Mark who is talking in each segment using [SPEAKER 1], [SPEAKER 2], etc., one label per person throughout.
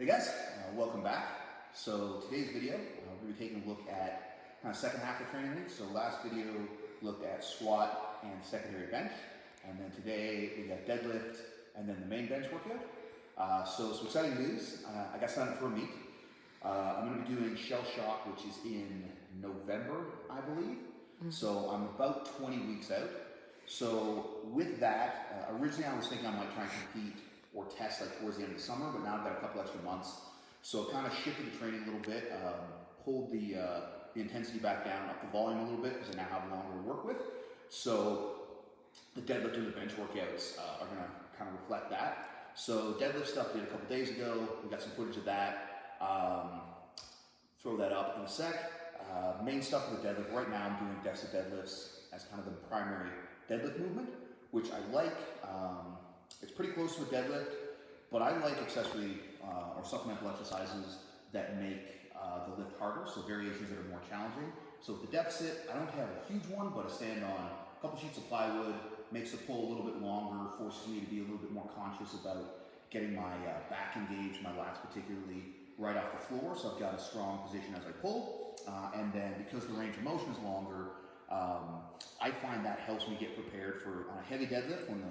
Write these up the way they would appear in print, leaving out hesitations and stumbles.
[SPEAKER 1] Hey guys, welcome back. So today's video, we're going to be taking a look at kind of second half of training week. So last video looked at squat and secondary bench, and then today we got deadlift and then the main bench workout. So some exciting news. I got signed up for a meet. I'm going to be doing Shell Shock, which is in November, I believe. So I'm about 20 weeks out. So with that, originally I was thinking I might try and compete or test like towards the end of the summer, but now I've got a couple extra months. So kind of shifted the training a little bit, pulled the intensity back down, up the volume a little bit because I now have longer to work with. So the deadlift and the bench workouts are going to kind of reflect that. So deadlift stuff we did a couple days ago. We got some footage of that. Throw that up in a sec. Main stuff for the deadlift, right now I'm doing deficit deadlifts as kind of the primary deadlift movement, which I like. It's pretty close to a deadlift, but I like accessory or supplemental exercises that make the lift harder, so variations that are more challenging. So with the deficit, I don't have a huge one, but I stand on a couple sheets of plywood, makes the pull a little bit longer, forces me to be a little bit more conscious about getting my back engaged, my lats particularly, right off the floor, so I've got a strong position as I pull. And then because the range of motion is longer, I find that helps me get prepared for on a heavy deadlift when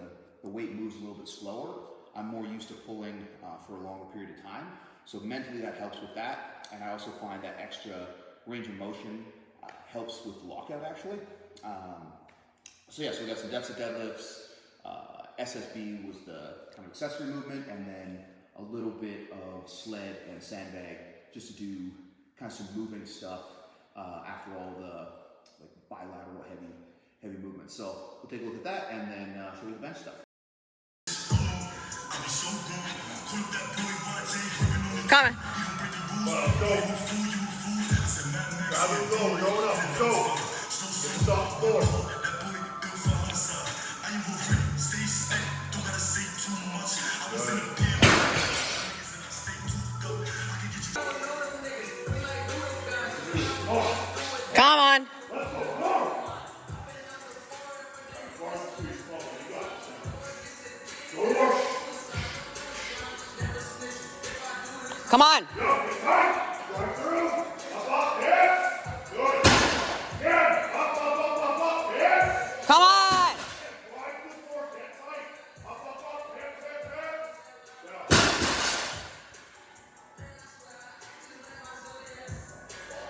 [SPEAKER 1] the weight moves a little bit slower. I'm more used to pulling for a longer period of time. So mentally that helps with that. And I also find that extra range of motion helps with lockout actually. So yeah, so we got some deficit deadlifts. SSB was the kind of accessory movement, and then a little bit of sled and sandbag just to do kind of some moving stuff after all the like bilateral heavy movements. So we'll take a look at that and then show you the bench stuff.
[SPEAKER 2] Coming.
[SPEAKER 3] Go. Grab it, go. We're going up. Let's go. Get this off the floor.
[SPEAKER 2] Come on. Come on. Come on.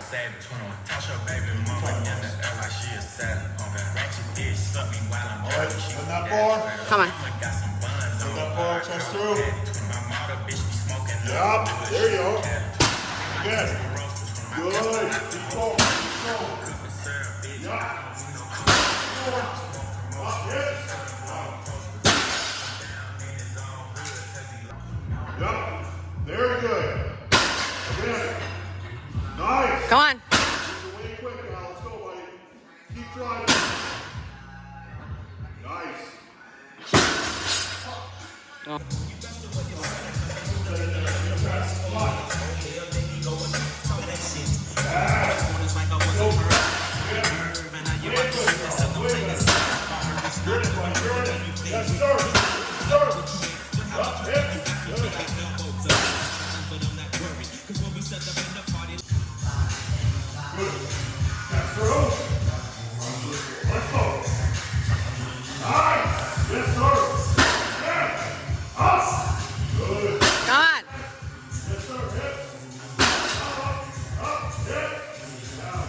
[SPEAKER 4] Save 21. Toss your baby mama in the air like she a salad. Ratchet bitch, suck me while I'm dirty. She
[SPEAKER 3] Run that bar.
[SPEAKER 2] Come on.
[SPEAKER 4] got some buns on
[SPEAKER 3] that bar, chest through.
[SPEAKER 4] My mother bitch be smoking.
[SPEAKER 3] Yup, there you go. Good. Good. Keep going. Yup. Yup. Very good. Good. Nice.
[SPEAKER 2] Come on.
[SPEAKER 3] Way quick now. Let's go, buddy. Keep driving. Nice.
[SPEAKER 2] Oh.
[SPEAKER 3] Yes, sir. Up, hip. Good. That's through. Let's go. Nice. Yes, sir. Yeah. Up. Good.
[SPEAKER 2] Come on.
[SPEAKER 3] Yes, sir. Hip. Up. Hip. Down.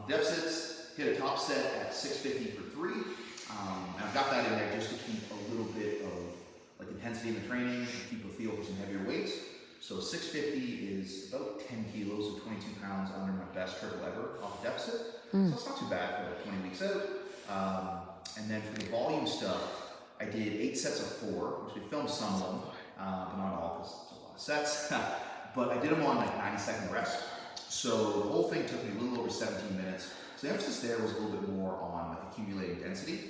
[SPEAKER 1] Deficits, hit a top set at 650 for 3. And I've got that in there just to keep a little bit of like intensity in the training and keep a feel for some heavier weights. So 650 is about 10 kilos or 22 pounds under my best triple ever off deficit. So it's not too bad for like 20 weeks out. And then for the volume stuff, I did 8 sets of 4, which we filmed some of them, but not all because it's a lot of sets. But I did them on like 90-second rest. So the whole thing took me a little over 17 minutes. So the emphasis there was a little bit more on like accumulating density.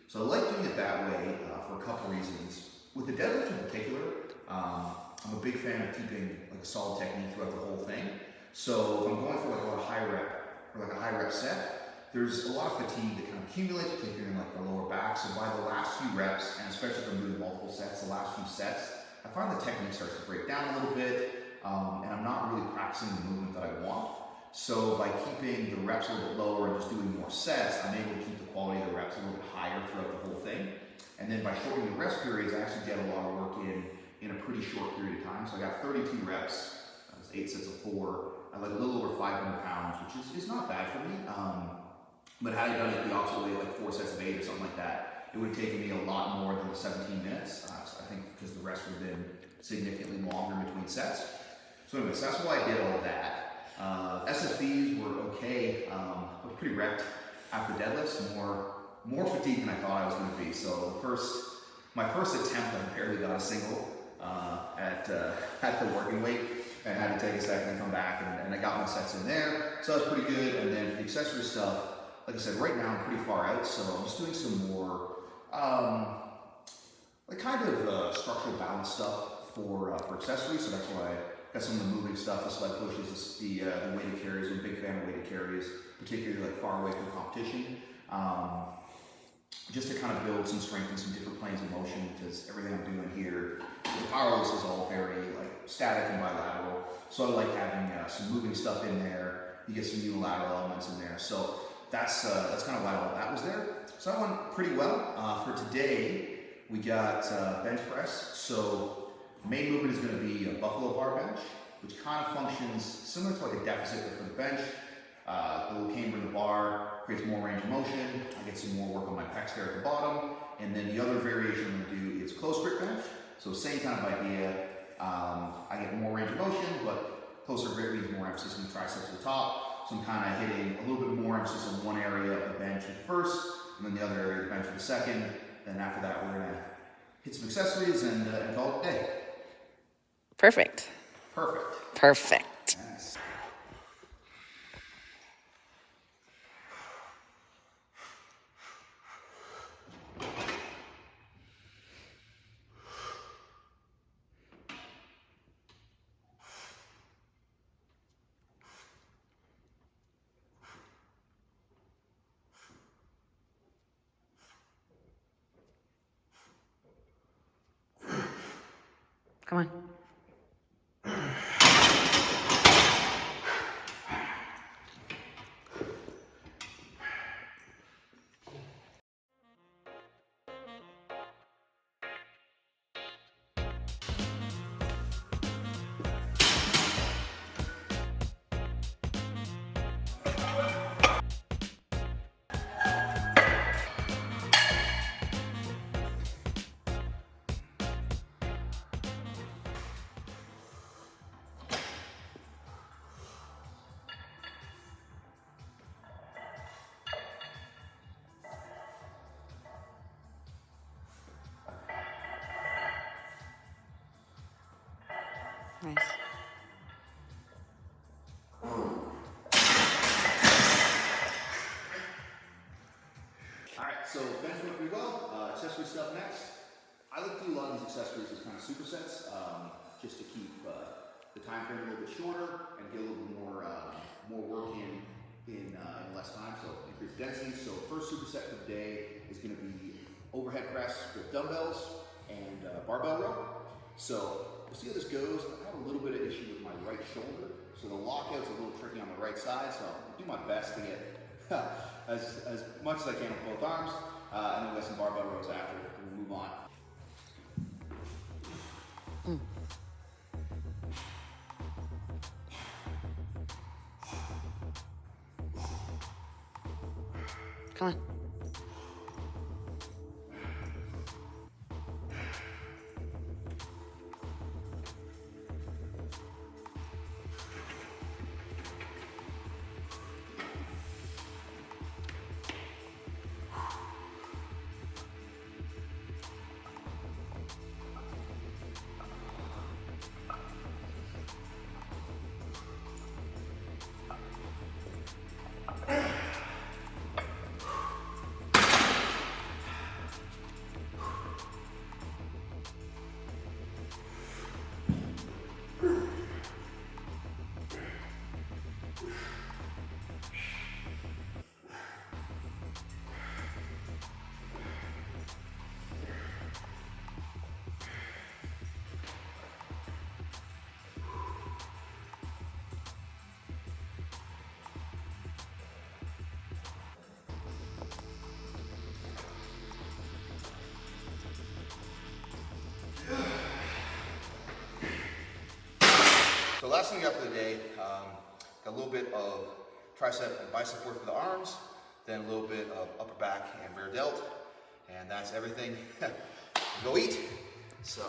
[SPEAKER 1] So I like doing it that way for a couple reasons. With the deadlift in particular, I'm a big fan of keeping like a solid technique throughout the whole thing. So if I'm going for like a lot of high rep or like a high rep set, there's a lot of fatigue that kind of accumulates, particularly in like the lower back. So by the last few reps, and especially if I'm doing multiple sets, the last few sets, I find the technique starts to break down a little bit, and I'm not really practicing the movement that I want. So by keeping the reps a little bit lower and just doing more sets, I'm able to keep the quality of the reps a little bit higher throughout the whole thing. And then by shortening the rest periods, I actually get a lot of work in a pretty short period of time. So I got 32 reps, that's 8 sets of 4, I like a little over 500 pounds, which is not bad for me. But had I done it the opposite way, like 4 sets of 8 or something like that, it would have taken me a lot more than the 17 minutes. So I think because the rest would have been significantly longer in between sets. So anyways, that's why I did all of that. SFBs were okay. I was pretty wrecked after deadlifts, more fatigued than I thought I was going to be. So my first attempt, I barely got a single at the working weight, and I had to take a second and come back, and I got my sets in there. So that was pretty good. And then for the accessory stuff, like I said, right now I'm pretty far out, so I'm just doing some more like kind of structural balance stuff for accessories. So that's why I got some of the moving stuff, the sled pushes, the weighted carries. I'm a big fan of weighted carries, particularly like far away from competition. Just to kind of build some strength and some different planes of motion, because everything I'm doing here, the powerless is all very like static and bilateral. So I like having some moving stuff in there. You get some unilateral elements in there. So that's kind of why all that was there. So that went pretty well. For today, we got bench press. So the main movement is going to be a buffalo bar bench, which kind of functions similar to like a deficit, but for the bench. The little camber in the bar creates more range of motion. I get some more work on my pecs there at the bottom. And then the other variation I'm going to do is close grip bench. So same kind of idea. I get more range of motion, but closer grip means more emphasis on the triceps at the top. So I'm kind of hitting a little bit more emphasis on one area of the bench at the first, and then the other area of the bench for the second. Then after that, we're going to hit some accessories and call it a day.
[SPEAKER 2] Perfect.
[SPEAKER 1] Perfect.
[SPEAKER 2] Perfect.
[SPEAKER 1] Nice.
[SPEAKER 2] Come on. Nice.
[SPEAKER 1] Alright, so bench went pretty well. Accessory stuff next. I like to do a lot of these accessories as kind of supersets, just to keep the time frame a little bit shorter and get a little bit more work in less time, so increase density. So first superset for the day is going to be overhead press with dumbbells and barbell row. So we'll see how this goes. I have a little bit of issue with my right shoulder, so the lockout's a little tricky on the right side, so I'll do my best to get as much as I can with both arms, and then we'll get some barbell rows after, and we'll move on.
[SPEAKER 2] Come on.
[SPEAKER 1] So last thing we got for the day, got a little bit of tricep and bicep work for the arms, then a little bit of upper back and rear delt, and that's everything. Go eat. So.